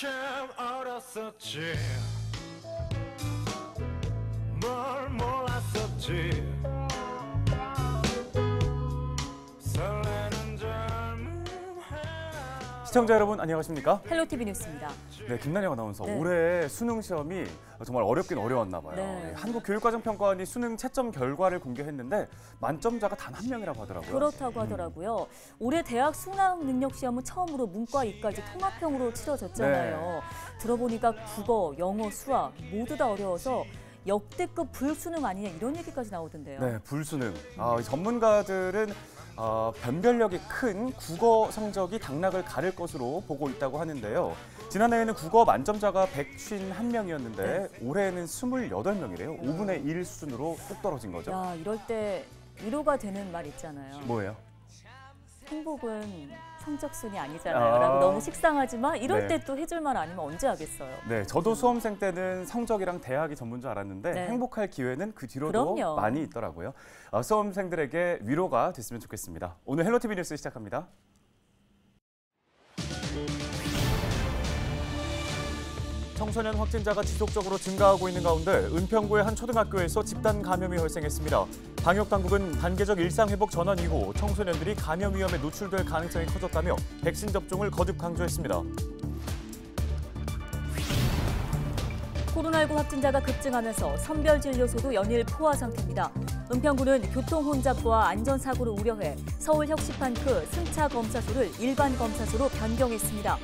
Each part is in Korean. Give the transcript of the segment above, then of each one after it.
참 어렸었지 뭘 몰랐었지 설레는 젊음. 시청자 여러분 안녕하십니까? 헬로티비 뉴스입니다. 네, 김난영 아나운서. 네. 올해 수능 시험이 정말 어렵긴 어려웠나 봐요. 네. 한국교육과정평가원이 수능 채점 결과를 공개했는데 만점자가 단 한 명이라고 하더라고요. 그렇다고 하더라고요. 올해 대학 수능 능력 시험은 처음으로 문과, 이까지 통합형으로 치러졌잖아요. 네. 들어보니까 국어, 영어, 수학 모두 다 어려워서 역대급 불수능 아니냐 이런 얘기까지 나오던데요. 네, 불수능. 전문가들은 변별력이 큰 국어 성적이 당락을 가를 것으로 보고 있다고 하는데요. 지난해에는 국어 만점자가 151명이었는데 올해에는 28명이래요. 5분의 1 수준으로 뚝 떨어진 거죠. 야, 이럴 때 위로가 되는 말 있잖아요. 뭐예요? 행복은 성적순이 아니잖아요. 라고 너무 식상하지만 이럴 네. 때 또 해줄 말 아니면 언제 하겠어요. 네, 저도 수험생 때는 성적이랑 대학이 전부인 줄 알았는데 네. 행복할 기회는 그 뒤로도 그럼요. 많이 있더라고요. 수험생들에게 위로가 됐으면 좋겠습니다. 오늘 헬로티비 뉴스 시작합니다. 청소년 확진자가 지속적으로 증가하고 있는 가운데 은평구의 한 초등학교에서 집단 감염이 발생했습니다. 방역당국은 단계적 일상회복 전환 이후 청소년들이 감염 위험에 노출될 가능성이 커졌다며 백신 접종을 거듭 강조했습니다. 코로나19 확진자가 급증하면서 선별진료소도 연일 포화 상태입니다. 은평구는 교통혼잡과 안전사고를 우려해 서울혁신파크 승차검사소를 일반검사소로 변경했습니다.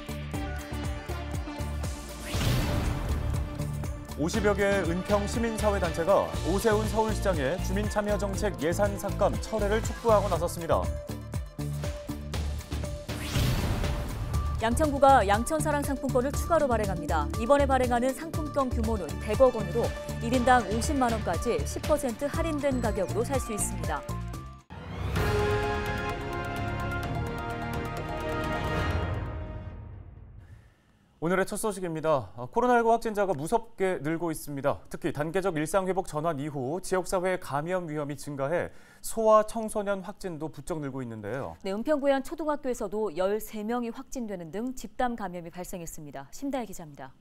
50여 개의 은평 시민사회단체가 오세훈 서울시장의 주민참여정책 예산 삭감 철회를 촉구하고 나섰습니다. 양천구가 양천사랑 상품권을 추가로 발행합니다. 이번에 발행하는 상품권 규모는 100억 원으로 1인당 50만 원까지 10% 할인된 가격으로 살 수 있습니다. 오늘의 첫 소식입니다. 코로나19 확진자가 무섭게 늘고 있습니다. 특히 단계적 일상회복 전환 이후 지역사회 감염 위험이 증가해 소아 청소년 확진도 부쩍 늘고 있는데요. 네, 은평구의 한 초등학교에서도 13명이 확진되는 등 집단 감염이 발생했습니다. 심다혜 기자입니다.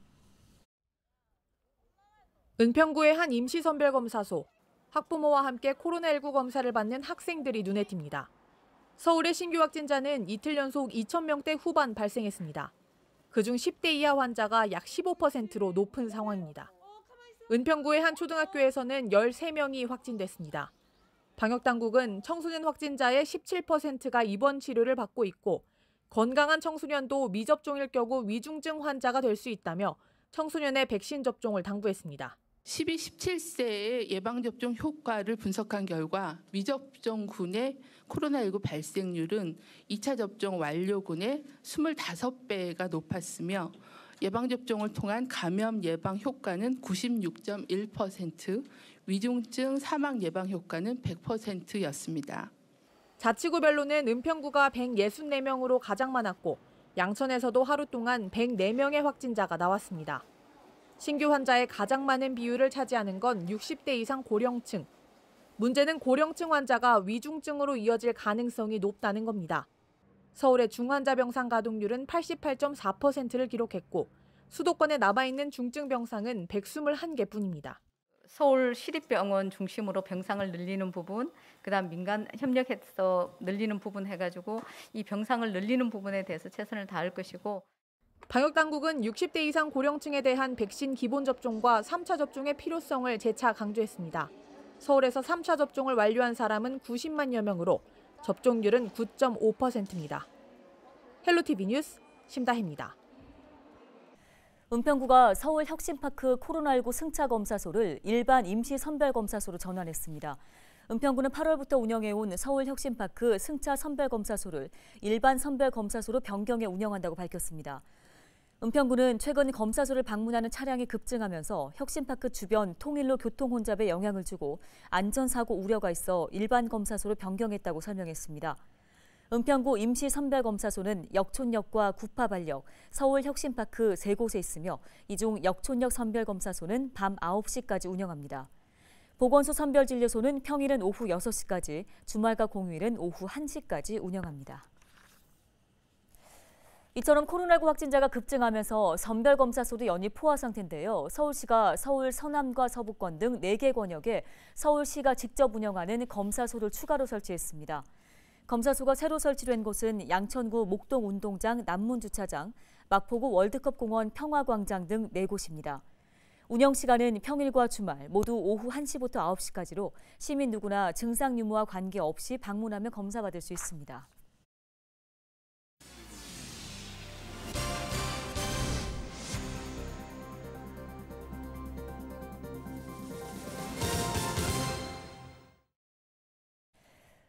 은평구의 한 임시선별검사소. 학부모와 함께 코로나19 검사를 받는 학생들이 눈에 띕니다. 서울의 신규 확진자는 이틀 연속 2,000명대 후반 발생했습니다. 그중 10대 이하 환자가 약 15%로 높은 상황입니다. 은평구의 한 초등학교에서는 13명이 확진됐습니다. 방역당국은 청소년 확진자의 17%가 입원 치료를 받고 있고 건강한 청소년도 미접종일 경우 위중증 환자가 될 수 있다며 청소년의 백신 접종을 당부했습니다. 12, 17세의 예방접종 효과를 분석한 결과 미접종군의 코로나19 발생률은 2차 접종 완료군의 25배가 높았으며 예방접종을 통한 감염 예방 효과는 96.1%, 위중증 사망 예방 효과는 100%였습니다. 자치구별로는 은평구가 164명으로 가장 많았고 양천에서도 하루 동안 104명의 확진자가 나왔습니다. 신규 환자의 가장 많은 비율을 차지하는 건 60대 이상 고령층. 문제는 고령층 환자가 위중증으로 이어질 가능성이 높다는 겁니다. 서울의 중환자 병상 가동률은 88.4%를 기록했고 수도권에 남아있는 중증 병상은 121개뿐입니다. 서울 시립병원 중심으로 병상을 늘리는 부분, 그다음 민간 협력해서 늘리는 부분 해가지고 이 병상을 늘리는 부분에 대해서 최선을 다할 것이고 방역당국은 60대 이상 고령층에 대한 백신 기본 접종과 3차 접종의 필요성을 재차 강조했습니다. 서울에서 3차 접종을 완료한 사람은 90만여 명으로 접종률은 9.5%입니다. 헬로티비 뉴스 심다혜입니다. 은평구가 서울혁신파크 코로나19 승차검사소를 일반 임시선별검사소로 전환했습니다. 은평구는 8월부터 운영해온 서울혁신파크 승차선별검사소를 일반 선별검사소로 변경해 운영한다고 밝혔습니다. 은평구는 최근 검사소를 방문하는 차량이 급증하면서 혁신파크 주변 통일로 교통혼잡에 영향을 주고 안전사고 우려가 있어 일반 검사소로 변경했다고 설명했습니다. 은평구 임시선별검사소는 역촌역과 구파발역, 서울혁신파크 3곳에 있으며 이 중 역촌역 선별검사소는 밤 9시까지 운영합니다. 보건소 선별진료소는 평일은 오후 6시까지, 주말과 공휴일은 오후 1시까지 운영합니다. 이처럼 코로나19 확진자가 급증하면서 선별검사소도 연이 포화 상태인데요. 서울시가 서울 서남과 서부권 등 4개 권역에 서울시가 직접 운영하는 검사소를 추가로 설치했습니다. 검사소가 새로 설치된 곳은 양천구 목동운동장 남문주차장, 마포구 월드컵공원 평화광장 등 4곳입니다. 운영 시간은 평일과 주말 모두 오후 1시부터 9시까지로 시민 누구나 증상 유무와 관계없이 방문하면 검사받을 수 있습니다.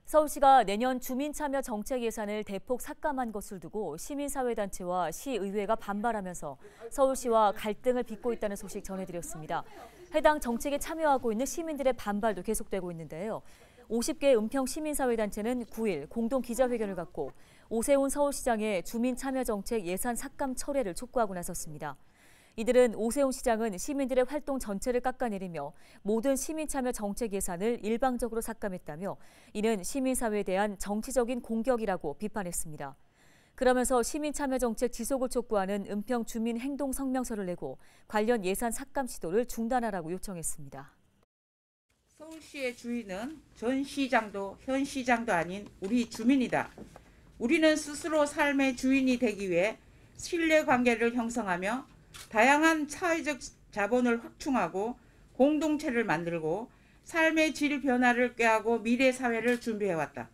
서울시가 내년 주민참여 정책 예산을 대폭 삭감한 것을 두고 시민사회단체와 시의회가 반발하면서 서울시와 갈등을 빚고 있다는 소식 전해드렸습니다. 해당 정책에 참여하고 있는 시민들의 반발도 계속되고 있는데요. 50개 은평 시민사회단체는 9일 공동 기자회견을 갖고 오세훈 서울시장의 주민참여정책 예산 삭감 철회를 촉구하고 나섰습니다. 이들은 오세훈 시장은 시민들의 활동 전체를 깎아내리며 모든 시민참여 정책 예산을 일방적으로 삭감했다며 이는 시민사회에 대한 정치적인 공격이라고 비판했습니다. 그러면서 시민참여 정책 지속을 촉구하는 은평 주민 행동 성명서를 내고 관련 예산 삭감 시도를 중단하라고 요청했습니다. 서울시의 주인은 전 시장도 현 시장도 아닌 우리 주민이다. 우리는 스스로 삶의 주인이 되기 위해 신뢰관계를 형성하며 다양한 사회적 자본을 확충하고 공동체를 만들고 삶의 질 변화를 꾀하고 미래 사회를 준비해왔다.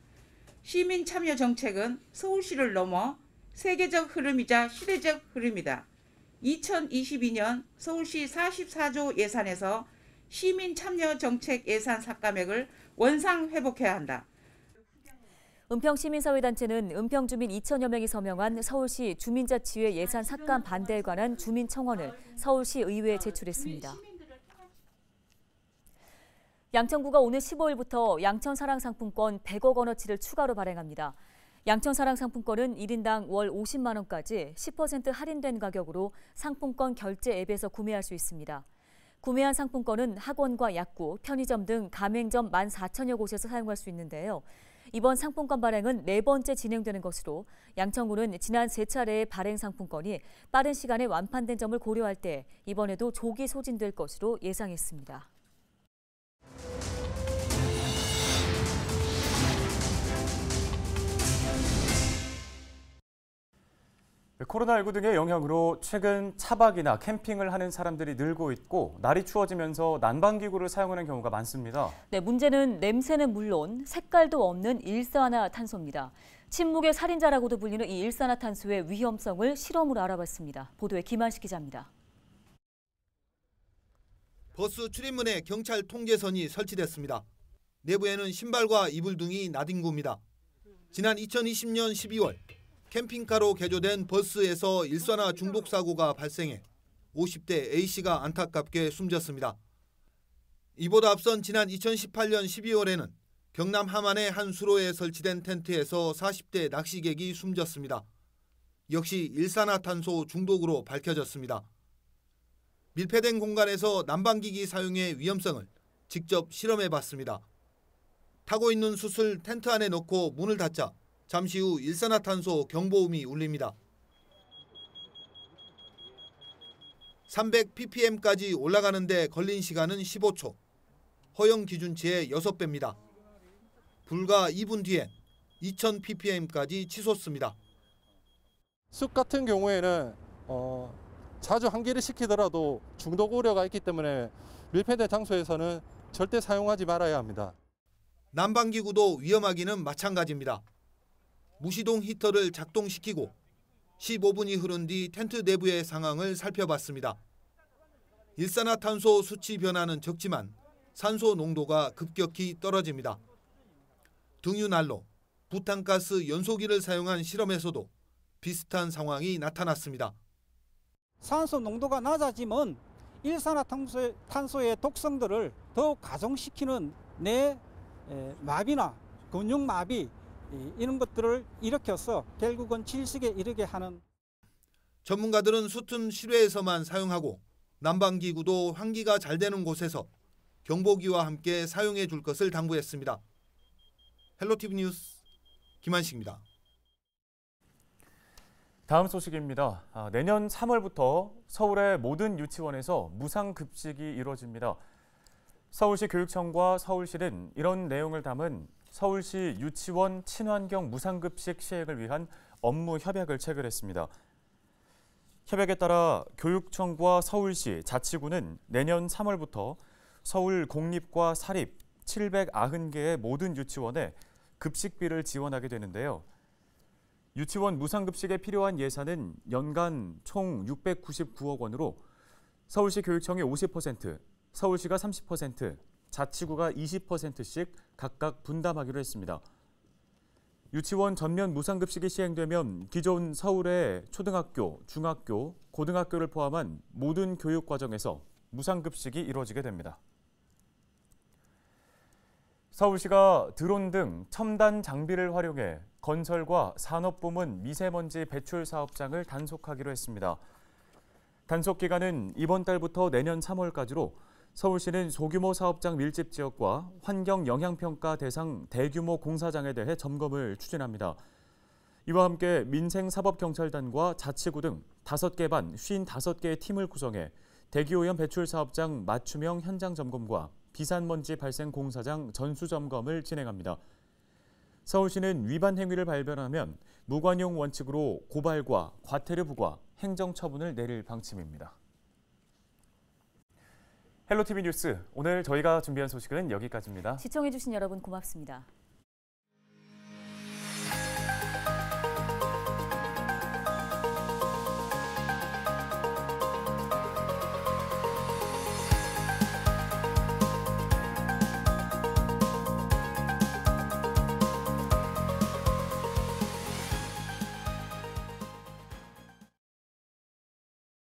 시민 참여 정책은 서울시를 넘어 세계적 흐름이자 시대적 흐름이다. 2022년 서울시 44조 예산에서 시민 참여 정책 예산 삭감액을 원상 회복해야 한다. 은평 시민사회단체는 은평 주민 2천여 명이 서명한 서울시 주민자치회 예산 삭감 반대에 관한 주민 청원을 서울시 의회에 제출했습니다. 양천구가 오늘 15일부터 양천사랑상품권 100억 원어치를 추가로 발행합니다. 양천사랑상품권은 1인당 월 50만 원까지 10% 할인된 가격으로 상품권 결제 앱에서 구매할 수 있습니다. 구매한 상품권은 학원과 약국, 편의점 등 가맹점 14,000여 곳에서 사용할 수 있는데요. 이번 상품권 발행은 4번째 진행되는 것으로 양천구는 지난 3차례의 발행 상품권이 빠른 시간에 완판된 점을 고려할 때 이번에도 조기 소진될 것으로 예상했습니다. 코로나19 등의 영향으로 최근 차박이나 캠핑을 하는 사람들이 늘고 있고 날이 추워지면서 난방기구를 사용하는 경우가 많습니다. 네, 문제는 냄새는 물론 색깔도 없는 일산화탄소입니다. 침묵의 살인자라고도 불리는 이 일산화탄소의 위험성을 실험으로 알아봤습니다. 보도에 김한식 기자입니다. 버스 출입문에 경찰 통제선이 설치됐습니다. 내부에는 신발과 이불 등이 나뒹굽니다. 지난 2020년 12월 캠핑카로 개조된 버스에서 일산화 중독 사고가 발생해 50대 A씨가 안타깝게 숨졌습니다. 이보다 앞선 지난 2018년 12월에는 경남 함안의 한 수로에 설치된 텐트에서 40대 낚시객이 숨졌습니다. 역시 일산화탄소 중독으로 밝혀졌습니다. 밀폐된 공간에서 난방기기 사용의 위험성을 직접 실험해봤습니다. 타고 있는 숯을 텐트 안에 넣고 문을 닫자 잠시 후 일산화탄소 경보음이 울립니다. 300ppm까지 올라가는 데 걸린 시간은 15초. 허용 기준치의 6배입니다. 불과 2분 뒤엔 2000ppm까지 치솟습니다. 숯 같은 경우에는 자주 환기를 시키더라도 중독 우려가 있기 때문에 밀폐된 장소에서는 절대 사용하지 말아야 합니다. 난방기구도 위험하기는 마찬가지입니다. 무시동 히터를 작동시키고 15분이 흐른 뒤 텐트 내부의 상황을 살펴봤습니다. 일산화탄소 수치 변화는 적지만 산소 농도가 급격히 떨어집니다. 등유난로, 부탄가스 연소기를 사용한 실험에서도 비슷한 상황이 나타났습니다. 산소 농도가 낮아지면 일산화탄소의 독성들을 더욱 가중시키는 마비나 근육마비 이런 것들을 일으켜서 결국은 질식에 이르게 하는. 전문가들은 숯은 실외에서만 사용하고 난방기구도 환기가 잘 되는 곳에서 경보기와 함께 사용해 줄 것을 당부했습니다. 헬로티비 뉴스 김한식입니다. 다음 소식입니다. 내년 3월부터 서울의 모든 유치원에서 무상급식이 이루어집니다. 서울시 교육청과 서울시는 이런 내용을 담은 서울시 유치원 친환경 무상급식 시행을 위한 업무 협약을 체결했습니다. 협약에 따라 교육청과 서울시, 자치구는 내년 3월부터 서울 공립과 사립 790개의 모든 유치원에 급식비를 지원하게 되는데요. 유치원 무상급식에 필요한 예산은 연간 총 699억 원으로 서울시 교육청이 50%, 서울시가 30%, 자치구가 20%씩 각각 분담하기로 했습니다. 유치원 전면 무상급식이 시행되면 기존 서울의 초등학교, 중학교, 고등학교를 포함한 모든 교육과정에서 무상급식이 이루어지게 됩니다. 서울시가 드론 등 첨단 장비를 활용해 건설과 산업부문 미세먼지 배출 사업장을 단속하기로 했습니다. 단속 기간은 이번 달부터 내년 3월까지로 서울시는 소규모 사업장 밀집 지역과 환경 영향평가 대상 대규모 공사장에 대해 점검을 추진합니다. 이와 함께 민생사법경찰단과 자치구 등 5개 반 55개의 팀을 구성해 대기오염 배출 사업장 맞춤형 현장 점검과 비산먼지 발생 공사장 전수 점검을 진행합니다. 서울시는 위반 행위를 발견하면 무관용 원칙으로 고발과 과태료 부과, 행정처분을 내릴 방침입니다. 헬로티비 뉴스, 오늘 저희가 준비한 소식은 여기까지입니다. 시청해주신 여러분 고맙습니다.